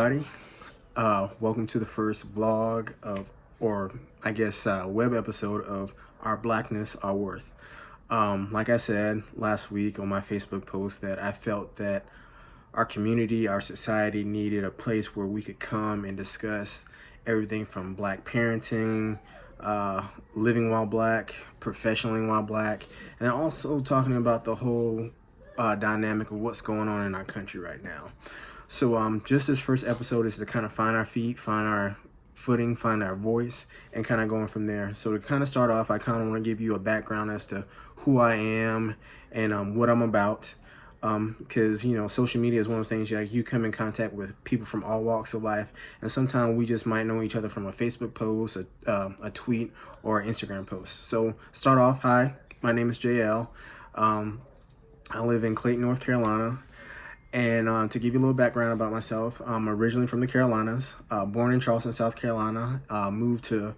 everybody. Welcome to the first vlog of, or I guess, web episode of Our Blackness, Our Worth. Like I said last week on my Facebook post, that I felt that our community, our society needed a place where we could come and discuss everything from Black parenting, living while Black, professionally while Black, and also talking about the whole dynamic of what's going on in our country right now. So just this first episode is to kind of find our feet, find our footing, find our voice, and kind of going from there. So to kind of start off, I kind of want to give you a background as to who I am and what I'm about. Because, social media is one of those things, like, you come in contact with people from all walks of life, and sometimes we just might know each other from a Facebook post, a tweet, or an Instagram post. So start off, hi, my name is JL. I live in Clayton, North Carolina. And to give you a little background about myself, I'm originally from the Carolinas, born in Charleston, South Carolina, moved to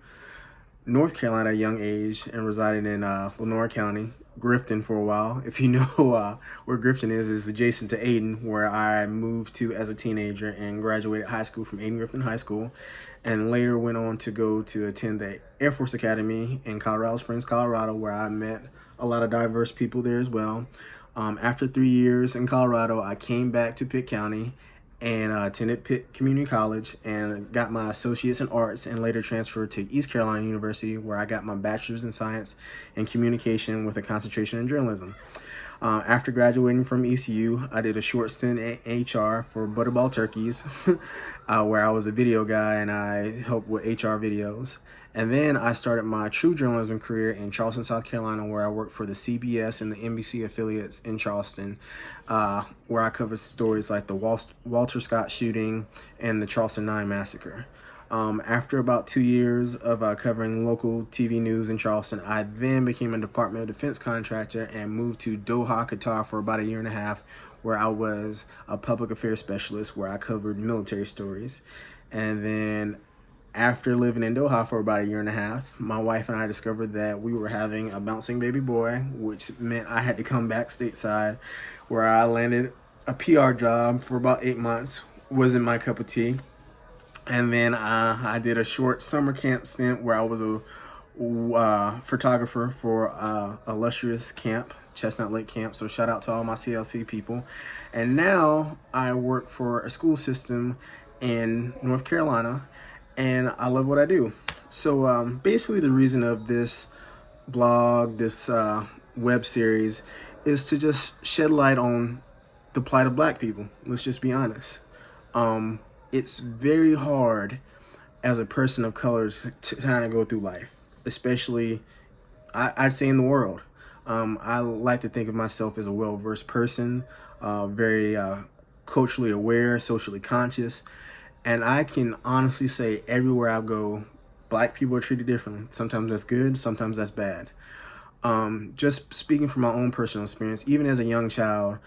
North Carolina at a young age and resided in Lenore County, Grifton for a while. If you know where Grifton is adjacent to Ayden, where I moved to as a teenager and graduated high school from Ayden Grifton High School, and later went on to go to attend the Air Force Academy in Colorado Springs, Colorado, where I met a lot of diverse people there as well. After 3 years in Colorado, I came back to Pitt County and attended Pitt Community College and got my associates in arts, and later transferred to East Carolina University, where I got my bachelor's in science and communication with a concentration in journalism. After graduating from ECU, I did a short stint at HR for Butterball Turkeys, where I was a video guy and I helped with HR videos. And then I started my true journalism career in Charleston, South Carolina, where I worked for the CBS and the NBC affiliates in Charleston, where I covered stories like the Walter Scott shooting and the Charleston 9 massacre. After about 2 years of covering local TV news in Charleston, I then became a Department of Defense contractor and moved to Doha, Qatar for about a year and a half, where I was a public affairs specialist, where I covered military stories. And then after living in Doha for about a year and a half, my wife and I discovered that we were having a bouncing baby boy, which meant I had to come back stateside, where I landed a PR job for about 8 months. Wasn't my cup of tea. And then I did a short summer camp stint where I was a photographer for a illustrious camp, Chestnut Lake Camp. So shout out to all my CLC people. And now I work for a school system in North Carolina, and I love what I do. So basically the reason of this vlog, this web series, is to just shed light on the plight of Black people. Let's just be honest. It's very hard as a person of color to kind of go through life, especially, I'd say, in the world. I like to think of myself as a well-versed person, very culturally aware, socially conscious, and I can honestly say everywhere I go, Black people are treated differently. Sometimes that's good, sometimes that's bad. Just speaking from my own personal experience, even as a young child,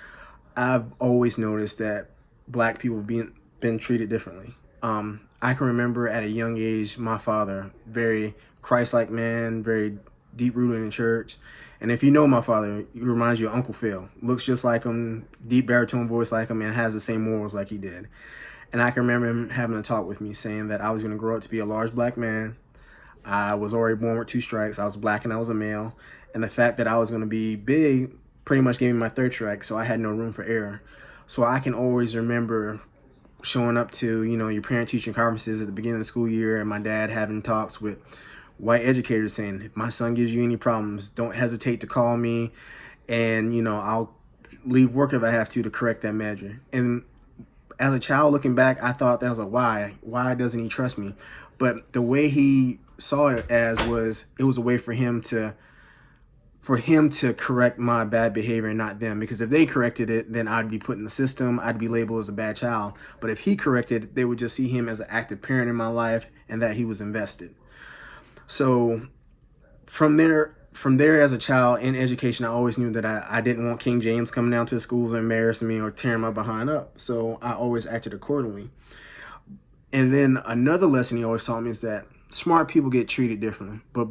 I've always noticed that Black people have been treated differently. I can remember at a young age, my father, very Christ-like man, very deep-rooted in church. And if you know my father, he reminds you of Uncle Phil. Looks just like him, deep baritone voice like him, and has the same morals like he did. And I can remember him having a talk with me saying that I was going to grow up to be a large Black man. I was already born with 2 strikes. I was Black and I was a male. And the fact that I was going to be big pretty much gave me my 3rd strike, so I had no room for error. So I can always remember showing up to, your parent-teacher conferences at the beginning of the school year, and my dad having talks with white educators saying, if my son gives you any problems, don't hesitate to call me, and, I'll leave work if I have to correct that measure. And as a child looking back, I thought that was like, why doesn't he trust me? But the way he saw it as was, it was a way for him to correct my bad behavior and not them. Because if they corrected it, then I'd be put in the system. I'd be labeled as a bad child. But if he corrected it, they would just see him as an active parent in my life and that he was invested. So from there as a child in education, I always knew that I didn't want King James coming down to the schools and embarrassing me or tearing my behind up. So I always acted accordingly. And then another lesson he always taught me is that smart people get treated differently, but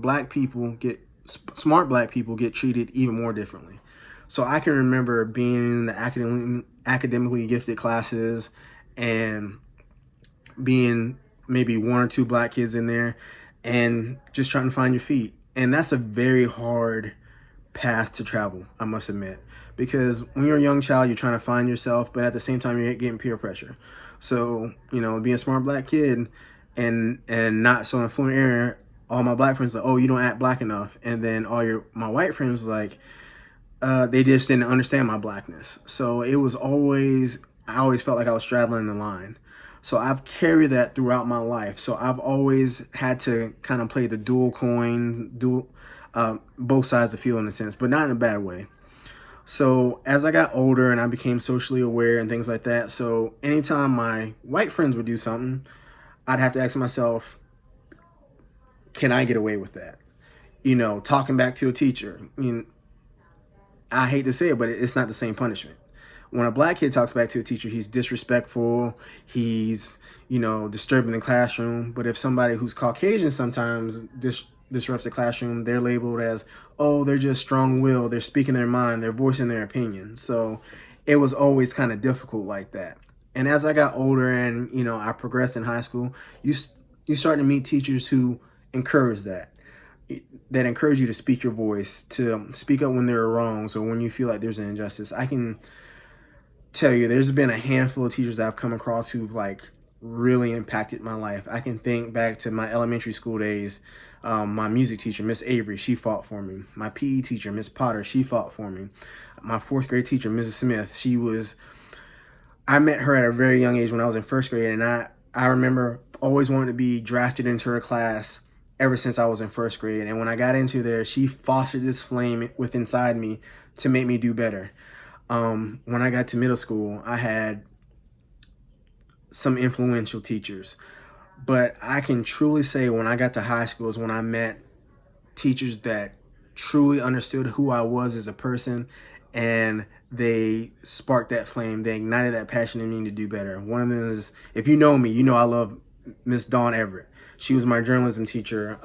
smart Black people get treated even more differently. So I can remember being in the academically gifted classes and being maybe one or two black kids in there and just trying to find your feet. And that's a very hard path to travel, I must admit. Because when you're a young child, you're trying to find yourself, but at the same time, you're getting peer pressure. So, being a smart black kid and not so influent area, all my black friends like, oh, you don't act black enough. And then my white friends like, they just didn't understand my blackness. So I always felt like I was straddling the line. So I've carried that throughout my life. So I've always had to kind of play the both sides of the field in a sense, but not in a bad way. So as I got older and I became socially aware and things like that, so anytime my white friends would do something, I'd have to ask myself, can I get away with that? Talking back to a teacher. I hate to say it, but it's not the same punishment. When a black kid talks back to a teacher, he's disrespectful, he's, disturbing the classroom. But if somebody who's Caucasian sometimes disrupts the classroom, they're labeled as, oh, they're just strong-willed, they're speaking their mind, they're voicing their opinion. So it was always kind of difficult like that. And as I got older and, I progressed in high school, you start to meet teachers who encourage that encourage you to speak your voice, to speak up when there are wrongs or when you feel like there's an injustice. I can tell you there's been a handful of teachers that I've come across who've really impacted my life. I can think back to my elementary school days. My music teacher, Miss Avery, she fought for me. My PE teacher, Miss Potter, she fought for me. My fourth grade teacher, Mrs. Smith, I met her at a very young age when I was in first grade, and I remember always wanting to be drafted into her class ever since I was in first grade. And when I got into there, she fostered this flame inside me to make me do better. When I got to middle school, I had some influential teachers. But I can truly say when I got to high school is when I met teachers that truly understood who I was as a person, and they sparked that flame. They ignited that passion in me to do better. One of them is, if you know me, you know I love Miss Dawn Everett. She was my journalism teacher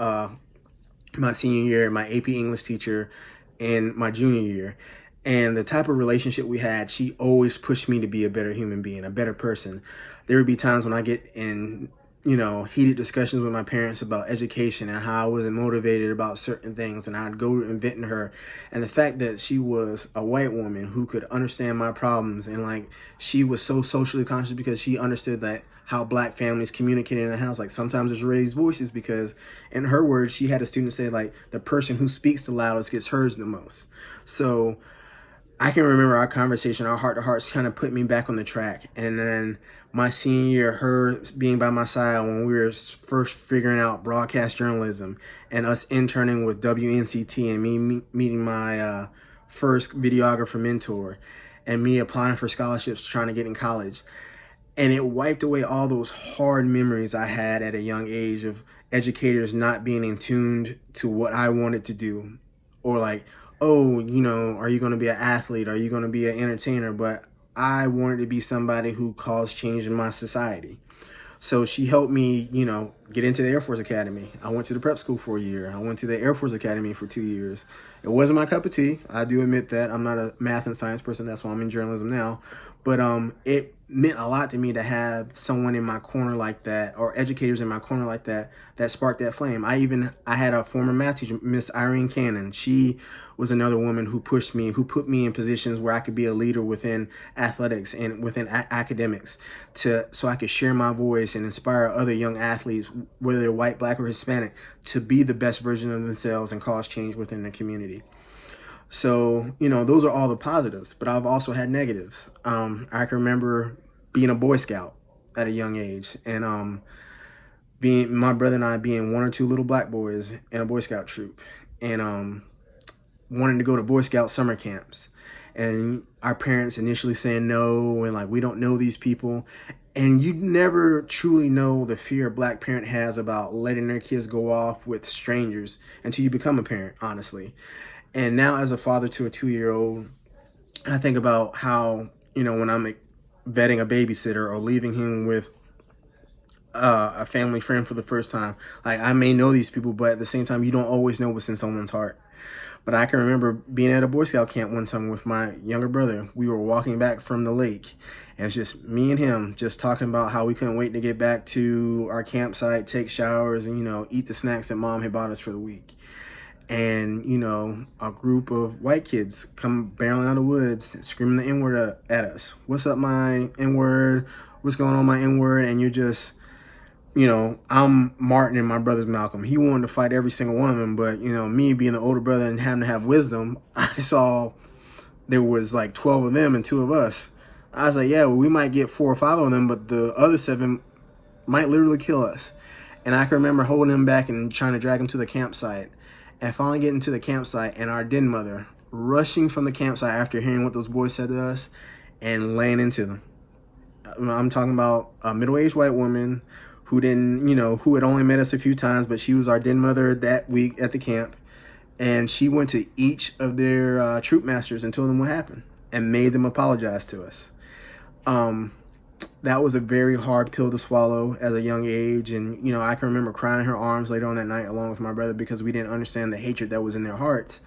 my senior year, my AP English teacher in my junior year. And the type of relationship we had, she always pushed me to be a better human being, a better person. There would be times when I get in, heated discussions with my parents about education and how I wasn't motivated about certain things, and I'd go and vent to her. And the fact that she was a white woman who could understand my problems, and she was so socially conscious because she understood that how black families communicated in the house. Sometimes there's raised voices because, in her words, she had a student say the person who speaks the loudest gets heard the most. So I can remember our conversation, our heart-to-hearts kind of put me back on the track. And then my senior year, her being by my side when we were first figuring out broadcast journalism, and us interning with WNCT, and me meeting my first videographer mentor, and me applying for scholarships trying to get in college. And it wiped away all those hard memories I had at a young age of educators not being in tune to what I wanted to do. Or oh, are you going to be an athlete? Are you going to be an entertainer? But I wanted to be somebody who caused change in my society. So she helped me, get into the Air Force Academy. I went to the prep school for a year. I went to the Air Force Academy for 2 years. It wasn't my cup of tea. I do admit that. I'm not a math and science person. That's why I'm in journalism now. But it meant a lot to me to have someone in my corner like that, or educators in my corner like that, that sparked that flame. I had a former math teacher, Miss Irene Cannon. She was another woman who pushed me, who put me in positions where I could be a leader within athletics and within academics, so I could share my voice and inspire other young athletes, whether they're white, black, or Hispanic, to be the best version of themselves and cause change within the community. So, those are all the positives, but I've also had negatives. I can remember being a Boy Scout at a young age, and being my brother and I being one or two little black boys in a Boy Scout troop, and wanting to go to Boy Scout summer camps, and our parents initially saying no, and we don't know these people. And you never truly know the fear a black parent has about letting their kids go off with strangers until you become a parent, honestly. And now as a father to a 2-year-old, I think about how, when I'm vetting a babysitter or leaving him with a family friend for the first time, I may know these people, but at the same time, you don't always know what's in someone's heart. But I can remember being at a Boy Scout camp one time with my younger brother. We were walking back from the lake, and it's just me and him just talking about how we couldn't wait to get back to our campsite, take showers, and, eat the snacks that mom had bought us for the week. And, a group of white kids come barreling out of the woods, screaming the N-word at us. What's up, my N-word? What's going on, my N-word? And you're just, I'm Martin and my brother's Malcolm. He wanted to fight every single one of them. But, me being an older brother and having to have wisdom, I saw there was like 12 of them and 2 of us. I was like, yeah, well, we might get 4 or 5 of them, but the other 7 might literally kill us. And I can remember holding him back and trying to drag him to the campsite. And finally getting to the campsite, and our den mother rushing from the campsite after hearing what those boys said to us and laying into them. I'm talking about a middle-aged white woman who didn't, who had only met us a few times, but she was our den mother that week at the camp. And she went to each of their troop masters and told them what happened and made them apologize to us. That was a very hard pill to swallow at a young age. And, I can remember crying in her arms later on that night along with my brother because we didn't understand the hatred that was in their hearts.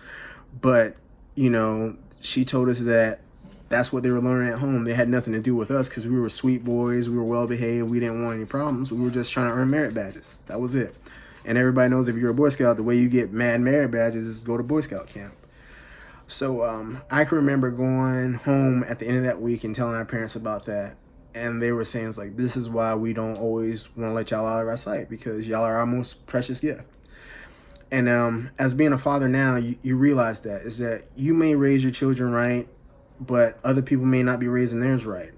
But, she told us that that's what they were learning at home. They had nothing to do with us because we were sweet boys. We were well behaved. We didn't want any problems. We were just trying to earn merit badges. That was it. And everybody knows if you're a Boy Scout, the way you get mad merit badges is go to Boy Scout camp. So I can remember going home at the end of that week and telling our parents about that. And they were saying, it's like, this is why we don't always want to let y'all out of our sight, because y'all are our most precious gift. And as being a father now, you realize that is that you may raise your children right, but other people may not be raising theirs right.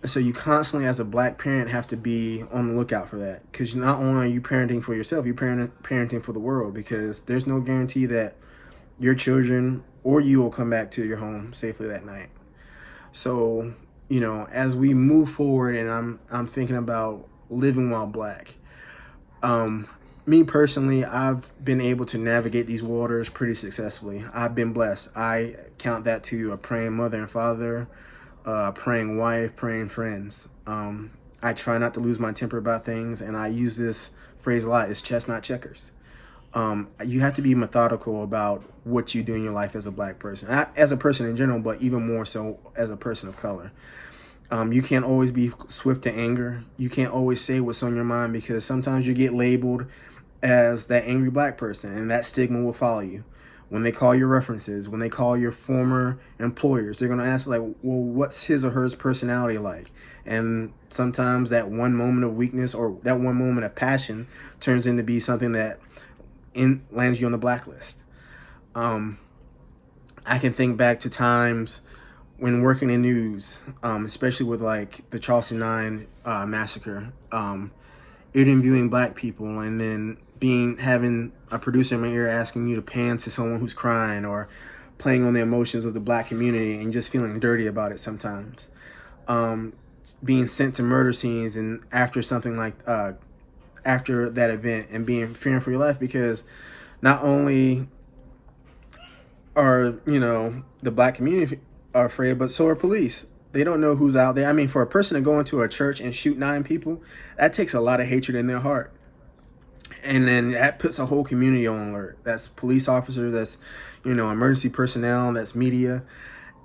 And so you constantly, as a black parent, have to be on the lookout for that, because not only are you parenting for yourself, you're parenting for the world, because there's no guarantee that your children or you will come back to your home safely that night. So, as we move forward, and I'm thinking about living while black, me personally, I've been able to navigate these waters pretty successfully. I've been blessed. I count that to a praying mother and father, praying wife, praying friends. I try not to lose my temper about things, and I use this phrase a lot. It's chestnut checkers. You have to be methodical about what you do in your life as a black person, not as a person in general, but even more so as a person of color. You can't always be swift to anger. You can't always say what's on your mind, because sometimes you get labeled as that angry black person, and that stigma will follow you. When they call your references, when they call your former employers, they're going to ask, like, well, what's his or her personality like? And sometimes that one moment of weakness or that one moment of passion turns into be something that lands you on the blacklist. I can think back to times when working in news, especially with like the Charleston 9 massacre, interviewing black people, and then having a producer in my ear asking you to pan to someone who's crying, or playing on the emotions of the black community and just feeling dirty about it sometimes. Being sent to murder scenes, and after something like after that event, and being fearing for your life, because not only are the black community are afraid, but so are police. They don't know who's out there. I mean, for a person to go into a church and shoot 9 people, that takes a lot of hatred in their heart. And then that puts a whole community on alert. That's police officers, that's, emergency personnel, that's media.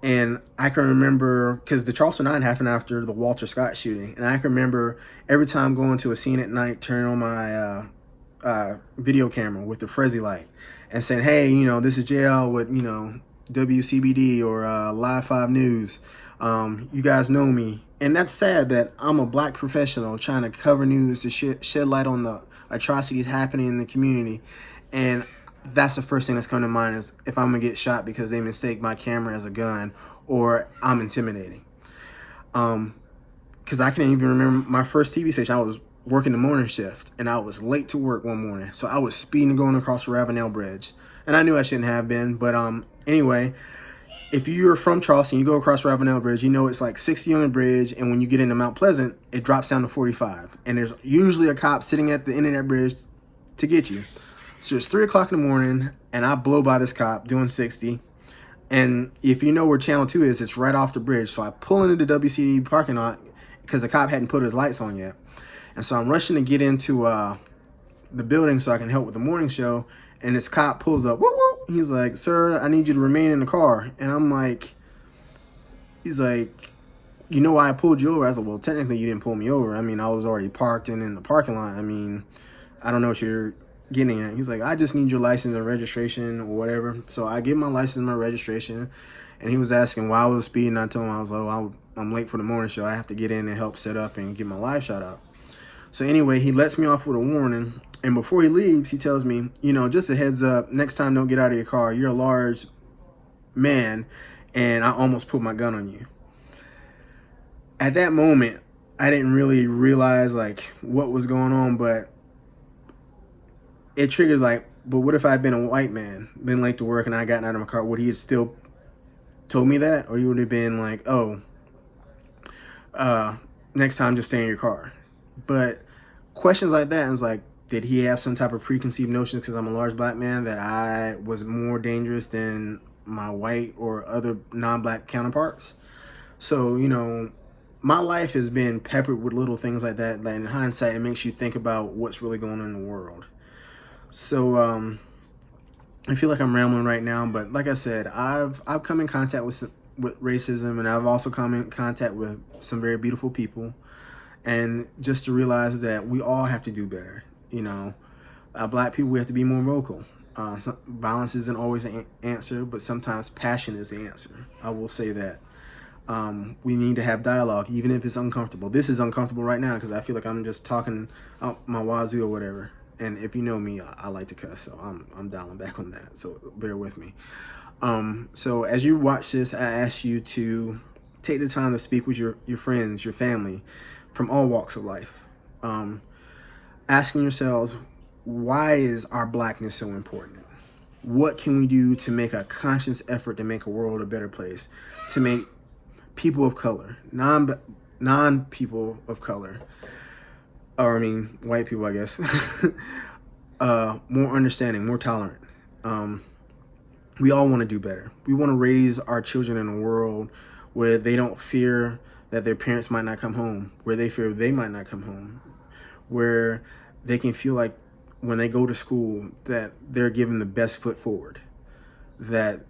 And I can remember, because the Charleston 9 happened after the Walter Scott shooting. And I can remember every time going to a scene at night, turning on my video camera with the Fresnel light and saying, hey, this is JL with, WCBD or Live 5 News. You guys know me. And that's sad that I'm a black professional trying to cover news to shed light on the atrocities happening in the community. And that's the first thing that's coming to mind, is if I'm going to get shot because they mistake my camera as a gun, or I'm intimidating. Because I can't even remember my first TV station. I was working the morning shift, and I was late to work one morning. So I was speeding going across the Ravenel Bridge. And I knew I shouldn't have been, but anyway, if you're from Charleston, you go across Ravenel Bridge, it's like 60 on the bridge, and when you get into Mount Pleasant, it drops down to 45. And there's usually a cop sitting at the end of that bridge to get you. So it's 3 o'clock in the morning, and I blow by this cop doing 60. And if you know where Channel 2 is, it's right off the bridge. So I pull into the WCD parking lot because the cop hadn't put his lights on yet. And so I'm rushing to get into the building so I can help with the morning show. And this cop pulls up, whoop, whoop, He was like, sir, I need you to remain in the car. And I'm like, he's like, you know why I pulled you over? I was like, well, technically you didn't pull me over. I mean, I was already parked and in the parking lot. I mean, I don't know what you're getting at. He's like, I just need your license and registration or whatever. So I give my license and my registration. And he was asking why I was speeding. I told him I was like, oh, I'm late for the morning show. I have to get in and help set up and get my live shot up. So anyway, he lets me off with a warning. And before he leaves, he tells me, you know, just a heads up, next time don't get out of your car. You're a large man and I almost put my gun on you. At that moment, I didn't really realize like what was going on, but it triggers like, but what if I'd been a white man, been late to work and I got out of my car? Would he have still told me that? Or he would have been like, oh, next time just stay in your car. But questions like that, I was like, did he have some type of preconceived notions because I'm a large black man that I was more dangerous than my white or other non-black counterparts? So, you know, my life has been peppered with little things like that in hindsight, it makes you think about what's really going on in the world. So I feel like I'm rambling right now, but like I said, I've come in contact with racism, and I've also come in contact with some very beautiful people, and just to realize that we all have to do better. You know, black people, we have to be more vocal. Violence isn't always an answer, but sometimes passion is the answer. I will say that. We need to have dialogue, even if it's uncomfortable. This is uncomfortable right now because I feel like I'm just talking out my wazoo or whatever. And if you know me, I like to cuss, so I'm dialing back on that. So bear with me. So as you watch this, I ask you to take the time to speak with your friends, your family, from all walks of life. Asking yourselves, why is our blackness so important? What can we do to make a conscious effort to make a world a better place, to make people of color, non people of color, or I mean white people, I guess, more understanding, more tolerant. We all want to do better. We want to raise our children in a world where they don't fear that their parents might not come home, where they fear they might not come home, where they can feel like when they go to school that they're given the best foot forward, that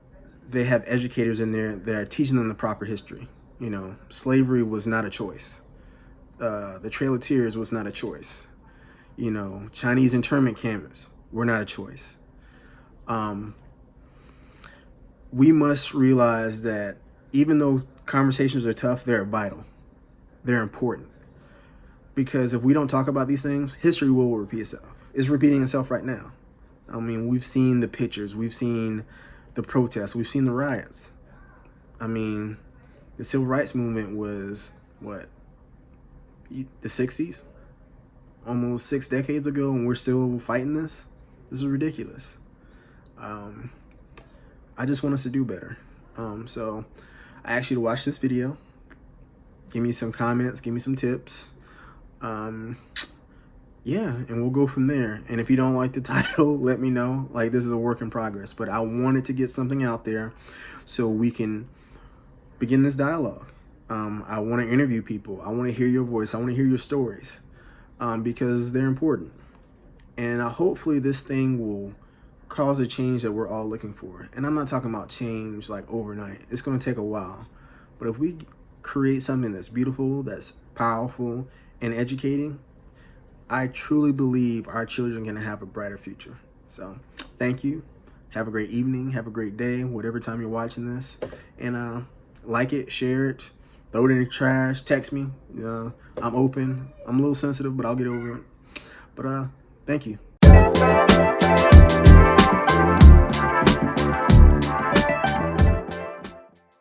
they have educators in there that are teaching them the proper history. You know, slavery was not a choice. The Trail of Tears was not a choice. You know, Chinese internment camps were not a choice. We must realize that even though conversations are tough, they're vital. They're important. Because if we don't talk about these things, history will repeat itself. It's repeating itself right now. I mean, we've seen the pictures. We've seen the protests. We've seen the riots. I mean, the civil rights movement was, what, the 60s? Almost 6 decades ago, and we're still fighting this? This is ridiculous. I just want us to do better. So I ask you to watch this video. Give me some comments. Give me some tips. Yeah, and we'll go from there. And if you don't like the title, let me know. Like, this is a work in progress, but I wanted to get something out there so we can begin this dialogue. I want to interview people. I want to hear your voice. I want to hear your stories, because they're important. And hopefully this thing will cause a change that we're all looking for. And I'm not talking about change like overnight. It's going to take a while. But if we create something that's beautiful, that's powerful, and educating, I truly believe our children are going to have a brighter future. So thank you. Have a great evening. Have a great day, whatever time you're watching this. And like it, share it, throw it in the trash, text me. I'm open. I'm a little sensitive, but I'll get over it. But thank you.